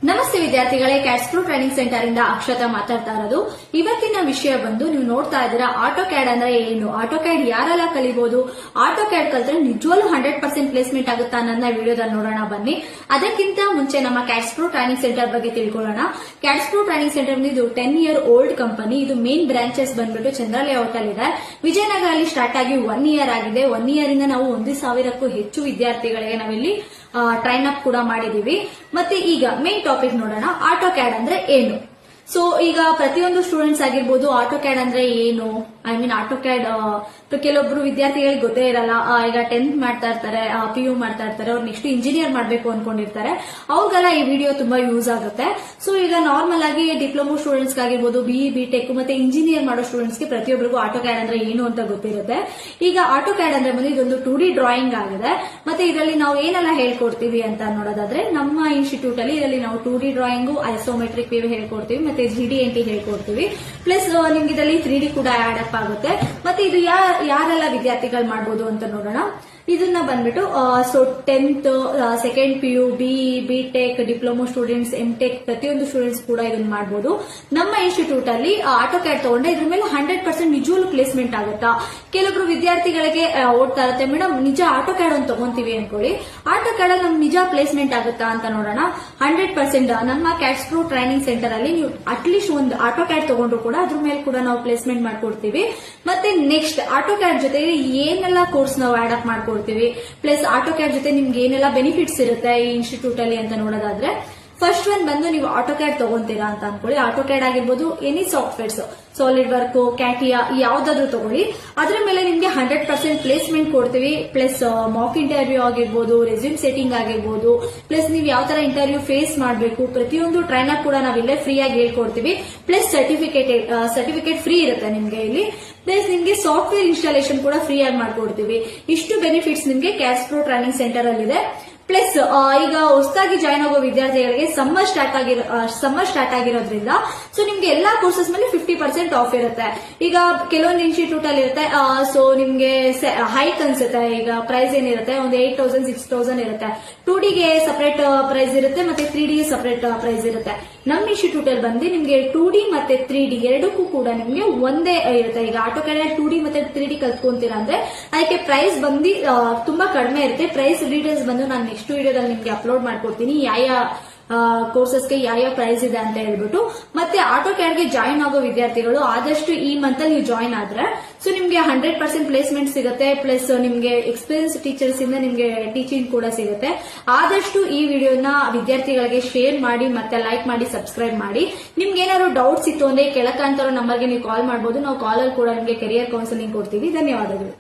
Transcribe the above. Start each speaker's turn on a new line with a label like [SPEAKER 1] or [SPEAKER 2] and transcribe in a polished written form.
[SPEAKER 1] ನಮಸ್ತೆ ವಿದ್ಯಾರ್ಥಿಗಳೇ, ಕ್ಯಾಟ್ಸ್ಪ್ರೋ training centre ಇಂದ ಅಕ್ಷತಾ ಮಾತಾಡ್ತಾ ಇರೋದು. ಇವತ್ತಿನ ವಿಷಯ ಬಂದು ನೀವು ನೋಡ್ತಾ ಇದ್ದೀರಾ ಆಟೋ ಕ್ಯಾಡ್ ಅಂದ್ರೆ ಏನು, ಆಟೋ ಕ್ಯಾಡ್ ಯಾರೆಲ್ಲ ಕಲಿಬಹುದು, ಆಟೋ ಕ್ಯಾಡ್ ಕಲ್ತ್ರೆ ನಿಜವಾಗ್ಲೂ 100% ಪ್ಲೇಸ್ಮೆಂಟ್ ಆಗುತ್ತಾ ಅನ್ನೋದನ್ನ ವಿಡಿಯೋದಲ್ಲಿ ನೋಡೋಣ ಬನ್ನಿ. ಅದಕ್ಕಿಂತ ಮುಂಚೆ ನಮ್ಮ ಕ್ಯಾಟ್ಸ್ಪ್ರೋ ಟ್ರೈನಿಂಗ್ ಸೆಂಟರ್ ಬಗ್ಗೆ ತಿಳ್ಕೊಳ್ಳೋಣ. ಕ್ಯಾಟ್ಸ್ಪ್ರೋ ಟ್ರೈನಿಂಗ್ ಸೆಂಟರ್ ಇದು 10 year ಓಲ್ಡ್ ಕಂಪನಿ. ಇದು ಮೇನ್ ಬ್ರಾಂಚಸ್ ಬಂದ್ಬಿಟ್ಟು ಚಂದ್ರ ಲೇಔಟ್ ಅಲ್ಲಿ ಇದೆ. ವಿಜಯನಗರಲ್ಲಿ ಸ್ಟಾರ್ಟ್ ಆಗಿ 1 year ಆಗಿದೆ. 1 year ಇಂದ ನಾವು 1,000ಕ್ಕೂ ಹೆಚ್ಚು ವಿದ್ಯಾರ್ಥಿಗಳಿಗೆ ನಾವಿಲ್ಲಿ ಟ್ರೈನ್ ಅಪ್ ಕೂಡ ಮಾಡಿದೀವಿ. ಮತ್ತೆ ಈಗ ಮೇನ್ ಟಾಪಿಕ್ ನೋಡೋಣ, ಆಟೋ ಕ್ಯಾಡ್ ಅಂದ್ರೆ ಏನು. ಸೊ ಈಗ ಪ್ರತಿಯೊಂದು ಸ್ಟೂಡೆಂಟ್ಸ್ ಆಗಿರ್ಬೋದು ಆಟೋ ಕ್ಯಾಡ್ ಅಂದ್ರೆ ಏನು, ಆಟೋ ಕ್ಯಾಡ್ ಕೆಲವೊಬ್ರು ವಿದ್ಯಾರ್ಥಿಗಳಿಗೆ ಗೊತ್ತೇ ಇರಲ್ಲ. ಈಗ 10th ಮಾಡ್ತಾ ಇರ್ತಾರೆ, PU ಮಾಡ್ತಾ ಇರ್ತಾರೆ, ಅವ್ರು ನೆಕ್ಸ್ಟ್ ಇಂಜಿನಿಯರ್ ಮಾಡ್ಬೇಕು ಅನ್ಕೊಂಡಿರ್ತಾರೆ. ಅವ್ರಿಗೆಲ್ಲ ಈ ವಿಡಿಯೋ ತುಂಬಾ ಯೂಸ್ ಆಗುತ್ತೆ. ಸೊ ಈಗ ನಾರ್ಮಲ್ ಆಗಿ ಡಿಪ್ಲೊಮಾ ಸ್ಟೂಡೆಂಟ್ಸ್ ಆಗಿರ್ಬೋದು, BE BTech ಮತ್ತೆ ಇಂಜಿನಿಯರ್ ಮಾಡೋ ಸ್ಟೂಡೆಂಟ್ಸ್ ಗೆ ಪ್ರತಿಯೊಬ್ಬರಿಗೂ ಆಟೋ ಕ್ಯಾಡ್ ಅಂದ್ರೆ ಏನು ಅಂತ ಗೊತ್ತಿರುತ್ತೆ. ಈಗ ಆಟೋ ಕ್ಯಾಡ್ ಅಂದ್ರೆ ಬಂದು ಇದೊಂದು 2D ಡ್ರಾಯಿಂಗ್ ಆಗಿದೆ. ಮತ್ತೆ ಇದರಲ್ಲಿ ನಾವು ಏನೆಲ್ಲ ಹೇಳ್ಕೊಡ್ತೀವಿ ಅಂತ ನೋಡೋದಾದ್ರೆ, ನಮ್ಮ ಇನ್ಸ್ಟಿಟ್ಯೂಟ್ ಅಲ್ಲಿ ಇದರಲ್ಲಿ ನಾವು 2D ಡ್ರಾಯಿಂಗ್, ಐಸೋಮೆಟ್ರಿಕ್ ವ್ಯೂ ಹೇಳ್ಕೊಡ್ತೀವಿ, ಮತ್ತೆ GD&T ಹೇಳ್ಕೊಡ್ತೀವಿ. ಪ್ಲಸ್ ನಿಮ್ಗೆ ಇದರಲ್ಲಿ 3D ಕೂಡ ಆಡ್ ಅಪ್ ಆಗುತ್ತೆ. ಮತ್ತೆ ಇದು ಯಾರೆಲ್ಲ ವಿದ್ಯಾರ್ಥಿಗಳು ಮಾಡಬಹುದು ಅಂತ ನೋಡೋಣ. ಇದನ್ನ ಬಂದ್ಬಿಟ್ಟು 10th, 2nd PU, BE BTech, diploma students, MTech ಪ್ರತಿಯೊಂದು ಸ್ಟೂಡೆಂಟ್ಸ್ ಕೂಡ ಇದನ್ನ ಮಾಡಬಹುದು. ನಮ್ಮ ಇನ್ಸ್ಟಿಟ್ಯೂಟ್ ಅಲ್ಲಿ ಆಟೋ ಕ್ಯಾಡ್ ತಗೊಂಡ್ರೆ ಇದ್ರ ಮೇಲೆ 100% ನಿಜವಾಗ್ಲೂ ಪ್ಲೇಸ್ಮೆಂಟ್ ಆಗುತ್ತಾ. ಕೆಲವೊಬ್ರು ವಿದ್ಯಾರ್ಥಿಗಳಿಗೆ ಓಡ್ತಾ ಇರುತ್ತೆ, ಮೇಡಮ್ ನಿಜ ಆಟೋ ಕ್ಯಾಡ್ ಒಂದು ತಗೊಂತೀವಿ ಅನ್ಕೊಳ್ಳಿ, ಆಟೋ ಕ್ಯಾಡ್ ಅಲ್ಲಿ ನಮ್ಗೆ ನಿಜ ಪ್ಲೇಸ್ಮೆಂಟ್ ಆಗುತ್ತಾ ಅಂತ ನೋಡೋಣ. 100% ನಮ್ಮ ಕ್ಯಾಟ್ಸ್ಪ್ರೋ ಟ್ರೈನಿಂಗ್ ಸೆಂಟರ್ ಅಲ್ಲಿ ನೀವು ಅಟ್ಲೀಸ್ಟ್ ಒಂದು ಆಟೋ ಕ್ಯಾಡ್ ತಗೊಂಡ್ರು ಕೂಡ ಅದ್ರ ಮೇಲೆ ಕೂಡ ನಾವು ಪ್ಲೇಸ್ಮೆಂಟ್ ಮಾಡ್ಕೊಡ್ತೀವಿ. ಮತ್ತೆ ನೆಕ್ಸ್ಟ್ ಆಟೋ ಕ್ಯಾಡ್ ಜೊತೆ ಏನೆಲ್ಲ ಕೋರ್ಸ್ ನಾವು ಆಡ್ ಅಪ್ ಮಾಡ್ಕೊಡ್ತೀವಿ, ಪ್ಲಸ್ ಆಟೋ ಕ್ಯಾಡ್ ಜೊತೆ ನಿಮ್ಗೆ ಏನೆಲ್ಲ ಬೆನಿಫಿಟ್ಸ್ ಇರುತ್ತೆ ಈ ಇನ್ಸ್ಟಿಟ್ಯೂಟ್ ಅಲ್ಲಿ ಅಂತ ನೋಡೋದಾದ್ರೆ, ಫಸ್ಟ್ ಒನ್ ಬಂದು ನೀವು ಆಟೋ ಕ್ಯಾಡ್ ತಗೊಂತೀರಾ ಅಂತ ಅನ್ಕೊಳ್ಳಿ. ಆಟೋ ಕ್ಯಾಡ್ ಆಗಿರ್ಬೋದು, any softwares, solid work, CATIA ಯಾವ್ದಾದ್ರು ತಗೊಳ್ಳಿ, ಅದ್ರ ಮೇಲೆ ನಿಮ್ಗೆ 100% ಪ್ಲೇಸ್ಮೆಂಟ್ ಕೊಡ್ತೀವಿ. ಪ್ಲಸ್ ಮಾಕ್ ಇಂಟರ್ವ್ಯೂ ಆಗಿರ್ಬೋದು, ರೆಸ್ಯೂಮ್ ಸೆಟ್ಟಿಂಗ್ ಆಗಿರ್ಬೋದು, ಪ್ಲಸ್ ನೀವು ಯಾವ ತರ ಇಂಟರ್ವ್ಯೂ ಫೇಸ್ ಮಾಡಬೇಕು, ಪ್ರತಿಯೊಂದು ಟ್ರೈನರ್ ಕೂಡ ನಾವಿಲ್ಲೇ ಫ್ರೀ ಆಗಿ ಹೇಳ್ಕೊಡ್ತೀವಿ. ಪ್ಲಸ್ ಸರ್ಟಿಫಿಕೇಟ್ ಫ್ರೀ ಇರುತ್ತೆ ನಿಮ್ಗೆ ಇಲ್ಲಿ. ಪ್ಲಸ್ ನಿಮ್ಗೆ ಸಾಫ್ಟ್ವೇರ್ ಇನ್ಸ್ಟಾಲೇಷನ್ ಕೂಡ ಫ್ರೀ ಆಗಿ ಮಾಡ್ಕೊಡ್ತೀವಿ. ಇಷ್ಟು ಬೆನಿಫಿಟ್ಸ್ ನಿಮ್ಗೆ ಕ್ಯಾಟ್ಸ್ಪ್ರೋ ಟ್ರೈನಿಂಗ್ ಸೆಂಟರ್ ಅಲ್ಲಿ ಇದೆ. ಪ್ಲಸ್ ಈಗ ಹೊಸದಾಗಿ ಜಾಯ್ನ್ ಆಗೋ ವಿದ್ಯಾರ್ಥಿಗಳಿಗೆ ಸಮ್ಮರ್ ಸ್ಟಾರ್ಟ್ ಆಗಿರೋದ್ರಿಂದ ಸೊ ನಿಮ್ಗೆ ಎಲ್ಲಾ ಕೋರ್ಸಸ್ ಮೇಲೆ 50% ಆಫ್ ಇರುತ್ತೆ. ಈಗ ಕೆಲವೊಂದು ಇನ್ಸ್ಟಿಟ್ಯೂಟ್ ಅಲ್ಲಿ ಇರುತ್ತೆ, ಸೊ ನಿಮ್ಗೆ ಹೈಕ್ ಅನ್ಸುತ್ತೆ. ಈಗ ಪ್ರೈಸ್ ಏನಿರುತ್ತೆ ಒಂದು 8,000 6,000 ಇರುತ್ತೆ. 2Dಗೆ ಸಪರೇಟ್ ಪ್ರೈಸ್ ಇರುತ್ತೆ, ಮತ್ತೆ 3Dಗೆ ಸಪರೇಟ್ ಪ್ರೈಸ್ ಇರುತ್ತೆ. ನಮ್ಮ ಇನ್ಸ್ಟಿಟ್ಯೂಟ್ ಅಲ್ಲಿ ಬಂದು ನಿಮ್ಗೆ 2D ಮತ್ತೆ 3D ಎರಡಕ್ಕೂ ಕೂಡ ನಿಮ್ಗೆ ಒಂದೇ ಇರುತ್ತೆ. ಈಗ ಆಟೋ ಕ್ಯಾಡ್ 2D ಮತ್ತೆ 3D ಕಲ್ತ್ಕೊಂತೀರಾ ಅಂದ್ರೆ ಅದಕ್ಕೆ ಪ್ರೈಸ್ ಬಂದು ತುಂಬಾ ಕಡಿಮೆ ಇರುತ್ತೆ. ಪ್ರೈಸ್ ಡೀಟೇಲ್ಸ್ ಬಂದು ನಾನು ನೆಕ್ಸ್ಟ್ ವಿಡಿಯೋದಲ್ಲಿ ನಿಮ್ಗೆ ಅಪ್ಲೋಡ್ ಮಾಡ್ಕೊಡ್ತೀನಿ, ಯಾವ ಕೋರ್ಸಸ್ಗೆ ಯಾವ ಪ್ರೈಸ್ ಇದೆ ಅಂತ ಹೇಳ್ಬಿಟ್ಟು. ಮತ್ತೆ ಆಟೋ ಕ್ಯಾಡ್ಗೆ ಜಾಯಿನ್ ಆಗೋ ವಿದ್ಯಾರ್ಥಿಗಳು ಆದಷ್ಟು ಈ ಮಂತ್ ಅಲ್ಲಿ ನೀವು ಜಾಯಿನ್ ಆದ್ರೆ ಸೊ ನಿಮ್ಗೆ 100% ಪ್ಲೇಸ್ಮೆಂಟ್ ಸಿಗುತ್ತೆ. ಪ್ಲಸ್ ನಿಮ್ಗೆ ಎಕ್ಸ್ಪೀರಿಯನ್ಸ್ ಟೀಚರ್ಸ್ ಇಂದ ನಿಮ್ಗೆ ಟೀಚಿಂಗ್ ಕೂಡ ಸಿಗುತ್ತೆ. ಆದಷ್ಟು ಈ ವಿಡಿಯೋನ ವಿದ್ಯಾರ್ಥಿಗಳಿಗೆ ಶೇರ್ ಮಾಡಿ, ಮತ್ತೆ ಲೈಕ್ ಮಾಡಿ, ಸಬ್ಸ್ಕ್ರೈಬ್ ಮಾಡಿ. ನಿಮ್ಗೆ ಏನಾದ್ರು ಡೌಟ್ಸ್ ಇತ್ತು ಅಂದ್ರೆ ಕೆಳಕಂತಿರೋ ನಂಬರ್ಗೆ ನೀವು ಕಾಲ್ ಮಾಡಬಹುದು. ನಾವು ಕಾಲಲ್ಲಿ ಕೂಡ ನಿಮ್ಗೆ ಕೆರಿಯರ್ ಕೌನ್ಸಿಲಿಂಗ್ ಕೊಡ್ತೀವಿ. ಧನ್ಯವಾದಗಳು.